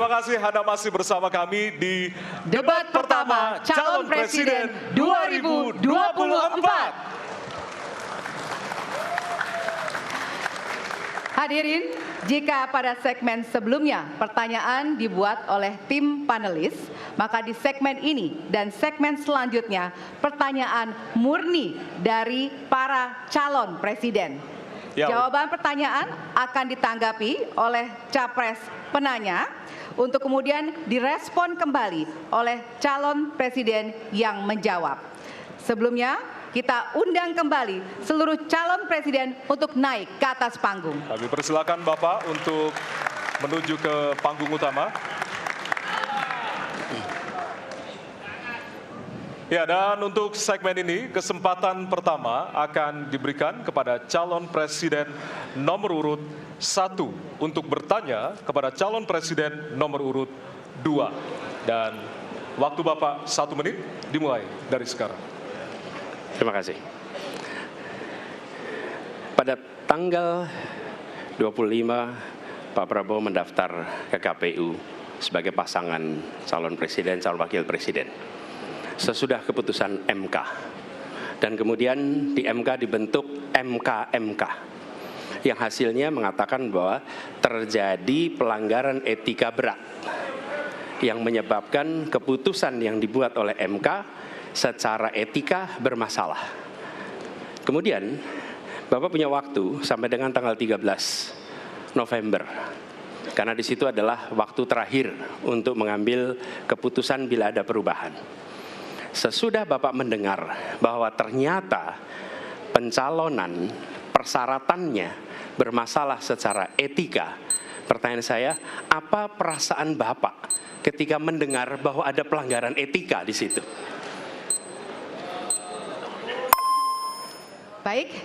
Terima kasih Anda masih bersama kami di Debat pertama Calon Presiden 2024. Hadirin, jika pada segmen sebelumnya pertanyaan dibuat oleh tim panelis, maka di segmen ini dan segmen selanjutnya pertanyaan murni dari para calon presiden. Jawaban pertanyaan akan ditanggapi oleh capres penanya untuk kemudian direspon kembali oleh calon presiden yang menjawab. Sebelumnya, kita undang kembali seluruh calon presiden untuk naik ke atas panggung. Kami persilakan Bapak untuk menuju ke panggung utama. Ya, dan untuk segmen ini, kesempatan pertama akan diberikan kepada calon presiden nomor urut 1 untuk bertanya kepada calon presiden nomor urut 2. Dan waktu Bapak 1 menit dimulai dari sekarang. Terima kasih. Pada tanggal 25, Pak Prabowo mendaftar ke KPU sebagai pasangan calon presiden, calon wakil presiden. Sesudah keputusan MK. Dan kemudian di MK dibentuk MK-MK. Yang hasilnya mengatakan bahwa terjadi pelanggaran etika berat. Yang menyebabkan keputusan yang dibuat oleh MK secara etika bermasalah. Kemudian Bapak punya waktu sampai dengan tanggal 13 November. Karena di situ adalah waktu terakhir untuk mengambil keputusan bila ada perubahan. Sesudah Bapak mendengar bahwa ternyata pencalonan persyaratannya bermasalah secara etika, pertanyaan saya, apa perasaan Bapak ketika mendengar bahwa ada pelanggaran etika di situ? Baik,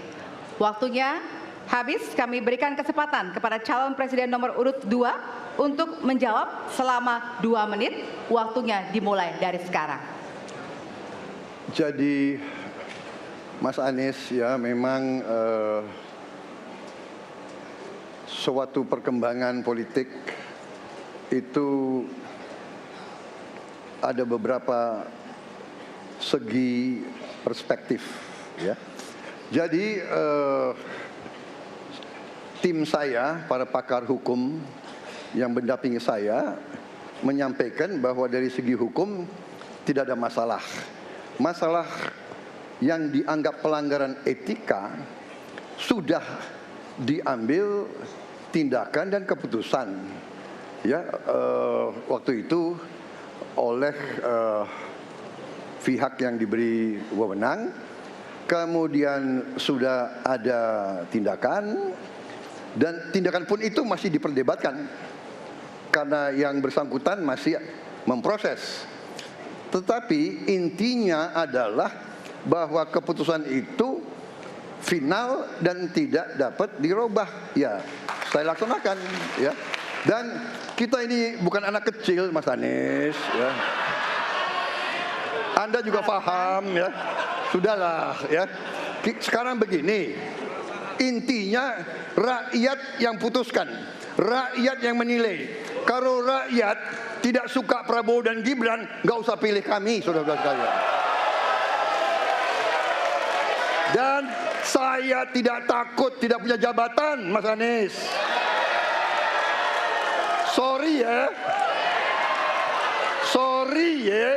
waktunya habis. Kami berikan kesempatan kepada calon presiden nomor urut 2 untuk menjawab selama 2 menit. Waktunya dimulai dari sekarang. Jadi Mas Anies, ya memang suatu perkembangan politik itu ada beberapa segi perspektif, ya. Jadi tim saya, para pakar hukum yang mendampingi saya menyampaikan bahwa dari segi hukum tidak ada masalah. Masalah yang dianggap pelanggaran etika sudah diambil tindakan dan keputusan, ya, waktu itu oleh pihak yang diberi wewenang. Kemudian sudah ada tindakan, dan tindakan pun itu masih diperdebatkan karena yang bersangkutan masih memproses. Tetapi intinya adalah bahwa keputusan itu final dan tidak dapat dirubah. Ya, saya laksanakan, ya. Dan kita ini bukan anak kecil, Mas Anies, ya. Anda juga paham, ya. Sudahlah, ya. Sekarang begini, intinya rakyat yang putuskan, rakyat yang menilai. Kalau rakyat tidak suka Prabowo dan Gibran, nggak usah pilih kami, saudara-saudara sekalian. Dan saya tidak takut tidak punya jabatan, Mas Anies. Sorry ya. Sorry ya.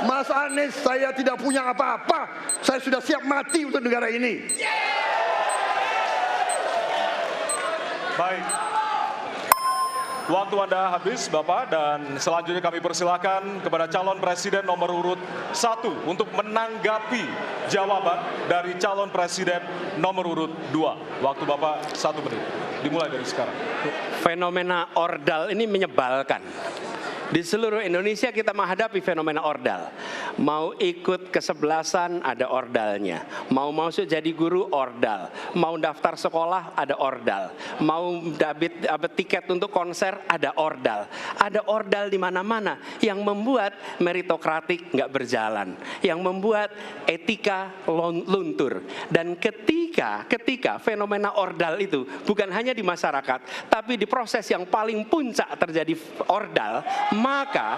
Mas Anies, saya tidak punya apa-apa. Saya sudah siap mati untuk negara ini. Baik. Waktu Anda habis, Bapak, dan selanjutnya kami persilakan kepada calon presiden nomor urut 1 untuk menanggapi jawaban dari calon presiden nomor urut 2. Waktu Bapak 1 menit. Dimulai dari sekarang. Fenomena ordal ini menyebalkan. Di seluruh Indonesia kita menghadapi fenomena ordal. Mau ikut kesebelasan ada ordalnya. Mau masuk jadi guru ordal. Mau daftar sekolah ada ordal. Mau dapat tiket untuk konser ada ordal. Ada ordal di mana-mana yang membuat meritokratik nggak berjalan. Yang membuat etika luntur. Dan ketika fenomena ordal itu bukan hanya di masyarakat, tapi di proses yang paling puncak terjadi ordal, maka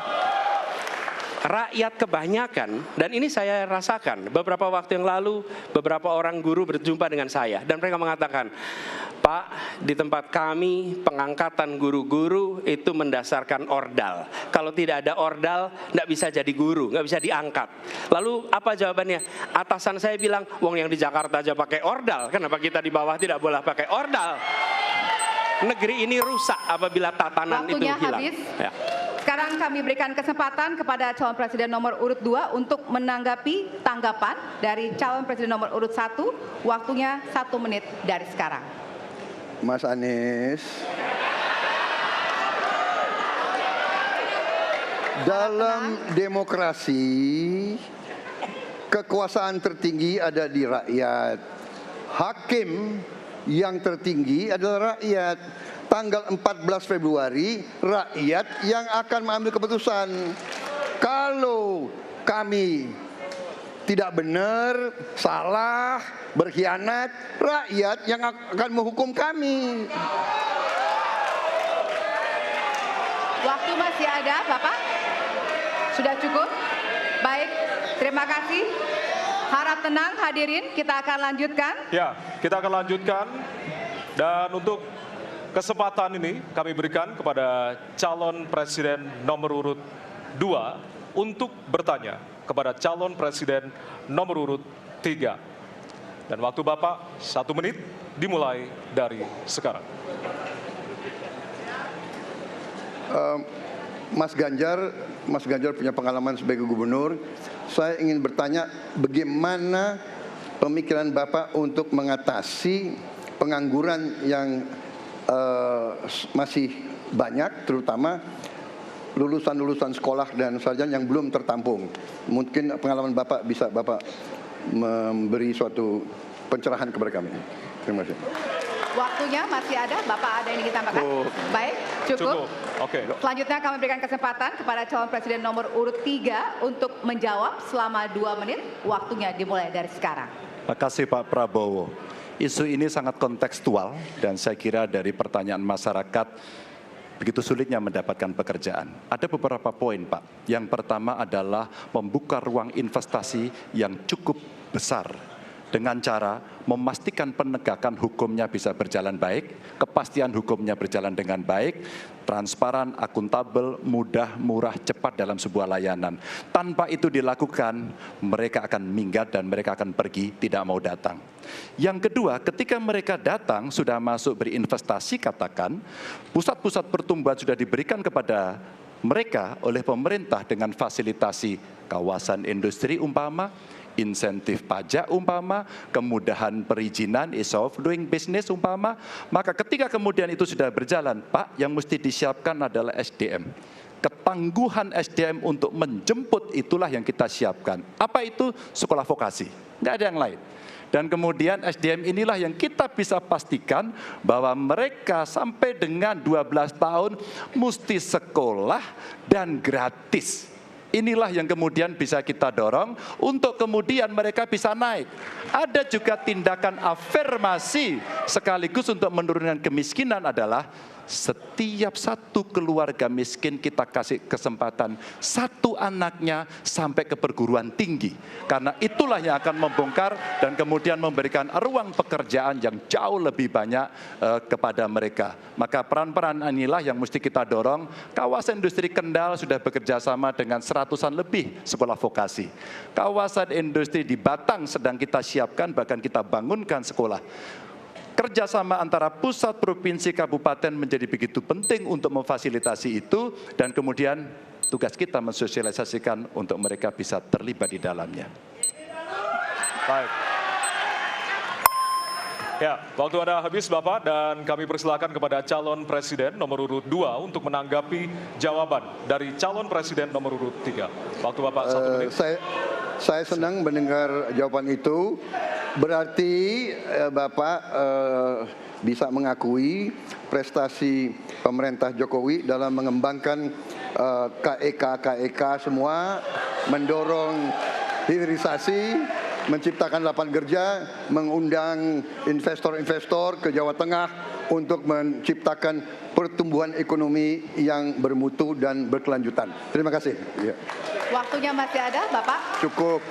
rakyat kebanyakan, dan ini saya rasakan beberapa waktu yang lalu, beberapa orang guru berjumpa dengan saya dan mereka mengatakan, Pak, di tempat kami pengangkatan guru-guru itu mendasarkan ordal. Kalau tidak ada ordal, nggak bisa jadi guru, nggak bisa diangkat. Lalu apa jawabannya? Atasan saya bilang, wong yang di Jakarta aja pakai ordal, kenapa kita di bawah tidak boleh pakai ordal? Negeri ini rusak apabila tatanan Waktunya itu hilang. habis. Ya. Sekarang kami berikan kesempatan kepada calon presiden nomor urut 2 untuk menanggapi tanggapan dari calon presiden nomor urut 1. Waktunya 1 menit dari sekarang. Mas Anies. Dalam demokrasi, kekuasaan tertinggi ada di rakyat. Hakim yang tertinggi adalah rakyat. Tanggal 14 Februari, rakyat yang akan mengambil keputusan. Kalau kami tidak benar, salah, berkhianat, rakyat yang akan menghukum kami. Waktu masih ada, Bapak? Sudah cukup? Baik, terima kasih. Harap tenang hadirin, kita akan lanjutkan. Ya, kita akan lanjutkan. Dan untuk kesempatan ini kami berikan kepada calon presiden nomor urut 2 untuk bertanya kepada calon presiden nomor urut 3. Dan waktu Bapak 1 menit dimulai dari sekarang. Mas Ganjar punya pengalaman sebagai gubernur. Saya ingin bertanya, bagaimana pemikiran Bapak untuk mengatasi pengangguran yang masih banyak, terutama lulusan-lulusan sekolah dan sarjana yang belum tertampung. Mungkin pengalaman Bapak bisa Bapak memberi suatu pencerahan kepada kami. Terima kasih. Waktunya masih ada, Bapak ada yang ingin ditambahkan? Baik, cukup. Oke. Selanjutnya kami berikan kesempatan kepada calon presiden nomor urut 3 untuk menjawab selama 2 menit. Waktunya dimulai dari sekarang. Terima kasih Pak Prabowo. Isu ini sangat kontekstual dan saya kira dari pertanyaan masyarakat begitu sulitnya mendapatkan pekerjaan. Ada beberapa poin Pak. Yang pertama adalah membuka ruang investasi yang cukup besar dengan cara memastikan penegakan hukumnya bisa berjalan baik, kepastian hukumnya berjalan dengan baik, transparan, akuntabel, mudah, murah, cepat dalam sebuah layanan. Tanpa itu dilakukan, mereka akan minggat dan mereka akan pergi, tidak mau datang. Yang kedua, ketika mereka datang, sudah masuk berinvestasi, katakan, pusat-pusat pertumbuhan sudah diberikan kepada mereka oleh pemerintah dengan fasilitasi kawasan industri umpama, insentif pajak umpama, kemudahan perizinan, ease of doing business umpama, maka ketika kemudian itu sudah berjalan, Pak, yang mesti disiapkan adalah SDM. Ketangguhan SDM untuk menjemput itulah yang kita siapkan. Apa itu? Sekolah vokasi, nggak ada yang lain. Dan kemudian SDM inilah yang kita bisa pastikan bahwa mereka sampai dengan 12 tahun mesti sekolah dan gratis. Inilah yang kemudian bisa kita dorong untuk kemudian mereka bisa naik. Ada juga tindakan afirmasi sekaligus untuk menurunkan kemiskinan adalah setiap satu keluarga miskin kita kasih kesempatan satu anaknya sampai ke perguruan tinggi. Karena itulah yang akan membongkar dan kemudian memberikan ruang pekerjaan yang jauh lebih banyak kepada mereka. Maka peran-peran inilah yang mesti kita dorong. Kawasan industri Kendal sudah bekerja sama dengan 100-an lebih sekolah vokasi. Kawasan industri di Batang sedang kita siapkan, bahkan kita bangunkan sekolah. Kerjasama antara pusat, provinsi, kabupaten menjadi begitu penting untuk memfasilitasi itu, dan kemudian tugas kita mensosialisasikan untuk mereka bisa terlibat di dalamnya. Baik. Ya, waktu Anda habis Bapak, dan kami persilakan kepada calon presiden nomor urut 2 untuk menanggapi jawaban dari calon presiden nomor urut 3. Waktu Bapak 1 menit. Saya senang mendengar jawaban itu. Berarti Bapak bisa mengakui prestasi pemerintah Jokowi dalam mengembangkan KEK semua, mendorong hilirisasi, menciptakan lapangan kerja, mengundang investor-investor ke Jawa Tengah untuk menciptakan pertumbuhan ekonomi yang bermutu dan berkelanjutan. Terima kasih. Ya. Waktunya masih ada, Bapak? Cukup.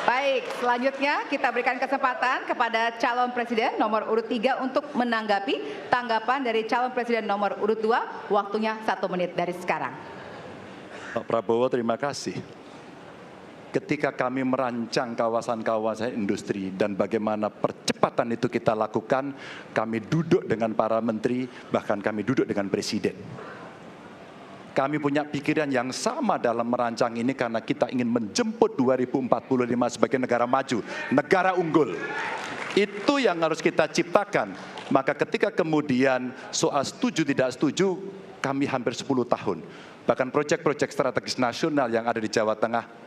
Baik, selanjutnya kita berikan kesempatan kepada calon presiden nomor urut 3 untuk menanggapi tanggapan dari calon presiden nomor urut 2. Waktunya 1 menit dari sekarang. Pak Prabowo, terima kasih. Ketika kami merancang kawasan-kawasan industri dan bagaimana percepatan itu kita lakukan, kami duduk dengan para menteri, bahkan kami duduk dengan presiden. Kami punya pikiran yang sama dalam merancang ini karena kita ingin menjemput 2045 sebagai negara maju, negara unggul. Itu yang harus kita ciptakan. Maka ketika kemudian soal setuju tidak setuju, kami hampir 10 tahun. Bahkan proyek-proyek strategis nasional yang ada di Jawa Tengah,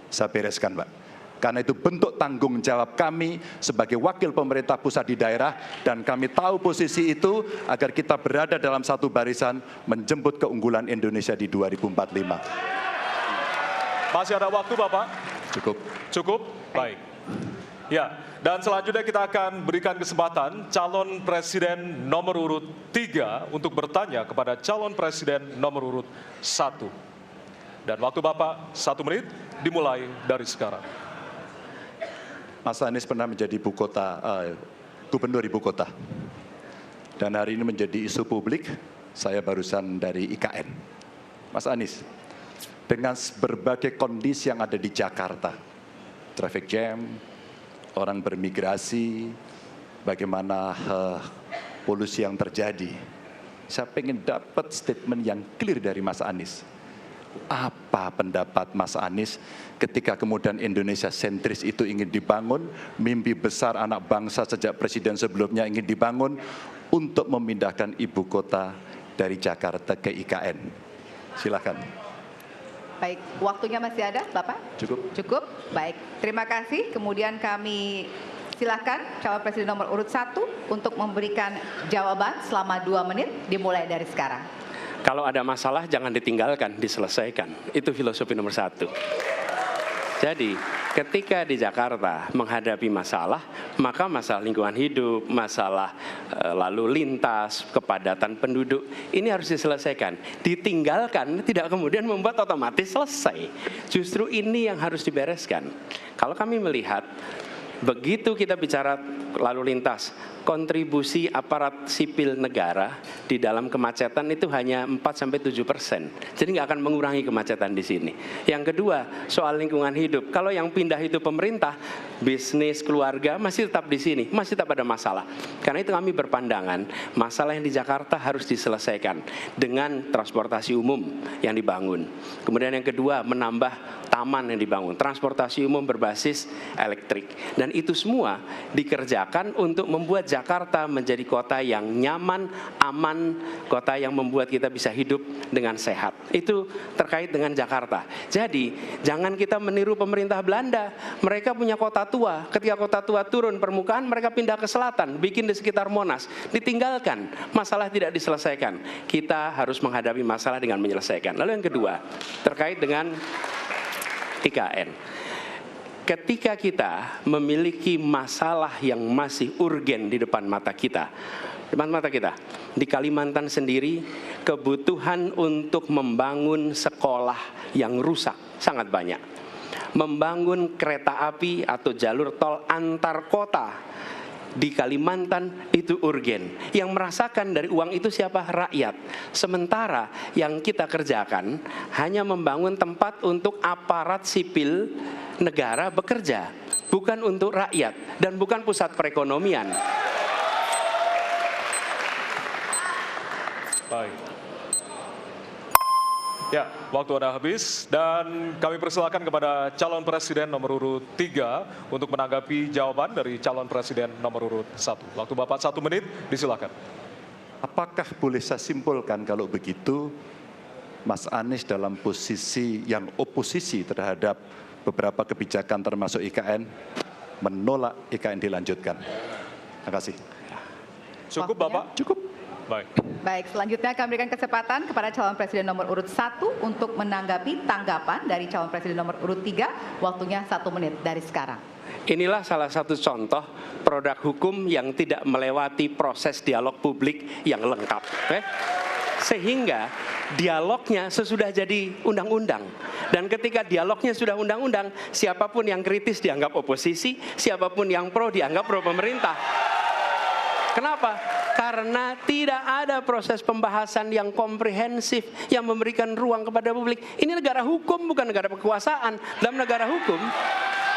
saya bereskan, Pak. Karena itu bentuk tanggung jawab kami sebagai wakil pemerintah pusat di daerah, dan kami tahu posisi itu agar kita berada dalam satu barisan menjemput keunggulan Indonesia di 2045. Masih ada waktu, Bapak? Cukup? Baik. Ya, dan selanjutnya kita akan berikan kesempatan calon presiden nomor urut 3 untuk bertanya kepada calon presiden nomor urut 1. Dan waktu Bapak 1 menit dimulai dari sekarang. Mas Anies pernah menjadi gubernur ibu kota. Dan hari ini menjadi isu publik, saya barusan dari IKN. Mas Anies, dengan berbagai kondisi yang ada di Jakarta, traffic jam, orang bermigrasi, bagaimana polusi yang terjadi, saya ingin dapat statement yang clear dari Mas Anies. Apa pendapat Mas Anies ketika kemudian Indonesia sentris itu ingin dibangun, mimpi besar anak bangsa sejak presiden sebelumnya ingin dibangun untuk memindahkan ibu kota dari Jakarta ke IKN? Silakan. Baik, waktunya masih ada, Bapak? Cukup? Baik, terima kasih. Kemudian kami silakan calon presiden nomor urut 1 untuk memberikan jawaban selama 2 menit dimulai dari sekarang. Kalau ada masalah jangan ditinggalkan, diselesaikan. Itu filosofi nomor 1. Jadi ketika di Jakarta menghadapi masalah, maka masalah lingkungan hidup, masalah lalu lintas, kepadatan penduduk, ini harus diselesaikan. Ditinggalkan tidak kemudian membuat otomatis selesai. Justru ini yang harus dibereskan. Kalau kami melihat, begitu kita bicara lalu lintas, kontribusi aparat sipil negara di dalam kemacetan itu hanya 4-7%. Jadi nggak akan mengurangi kemacetan di sini. Yang kedua, soal lingkungan hidup. Kalau yang pindah itu pemerintah, bisnis, keluarga masih tetap di sini, masih tetap ada masalah. Karena itu kami berpandangan, masalah yang di Jakarta harus diselesaikan dengan transportasi umum yang dibangun. Kemudian yang kedua, menambah taman yang dibangun, transportasi umum berbasis elektrik. Dan itu semua dikerjakan untuk membuat Jakarta menjadi kota yang nyaman, aman, kota yang membuat kita bisa hidup dengan sehat. Itu terkait dengan Jakarta. Jadi, jangan kita meniru pemerintah Belanda. Mereka punya kota tua. Ketika kota tua turun permukaan, mereka pindah ke selatan, bikin di sekitar Monas. Ditinggalkan, masalah tidak diselesaikan. Kita harus menghadapi masalah dengan menyelesaikan. Lalu yang kedua, terkait dengan IKN. Ketika kita memiliki masalah yang masih urgen di depan mata kita, di Kalimantan sendiri, kebutuhan untuk membangun sekolah yang rusak sangat banyak. Membangun kereta api atau jalur tol antar kota di Kalimantan itu urgen. Yang merasakan dari uang itu siapa? Rakyat. Sementara yang kita kerjakan hanya membangun tempat untuk aparat sipil negara bekerja, bukan untuk rakyat dan bukan pusat perekonomian. Baik. Ya, waktu Anda habis dan kami persilakan kepada calon presiden nomor urut 3 untuk menanggapi jawaban dari calon presiden nomor urut 1. Waktu Bapak 1 menit, disilakan. Apakah boleh saya simpulkan kalau begitu Mas Anies dalam posisi yang oposisi terhadap beberapa kebijakan termasuk IKN menolak IKN dilanjutkan? Terima kasih. Cukup Waktunya? Bapak? Cukup. Baik. Baik, selanjutnya kami berikan kesempatan kepada calon presiden nomor urut 1 untuk menanggapi tanggapan dari calon presiden nomor urut 3. Waktunya 1 menit dari sekarang. Inilah salah satu contoh produk hukum yang tidak melewati proses dialog publik yang lengkap. Sehingga dialognya sesudah jadi undang-undang. Dan ketika dialognya sudah undang-undang, siapapun yang kritis dianggap oposisi, siapapun yang pro dianggap pro pemerintah. Kenapa? Karena tidak ada proses pembahasan yang komprehensif yang memberikan ruang kepada publik. Ini negara hukum, bukan negara kekuasaan. Dalam negara hukum,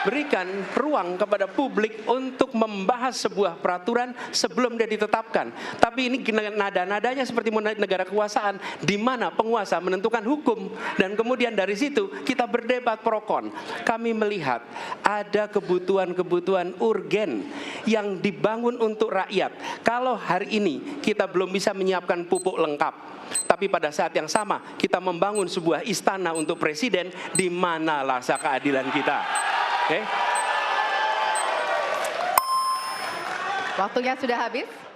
berikan ruang kepada publik untuk membahas sebuah peraturan sebelum dia ditetapkan. Tapi ini nada-nadanya seperti negara kekuasaan, di mana penguasa menentukan hukum dan kemudian dari situ kita berdebat pro kon. Kami melihat ada kebutuhan-kebutuhan urgen yang dibangun untuk rakyat. Kalau hari ini kita belum bisa menyiapkan pupuk lengkap, tapi pada saat yang sama kita membangun sebuah istana untuk presiden, di mana rasa keadilan kita? Waktunya sudah habis.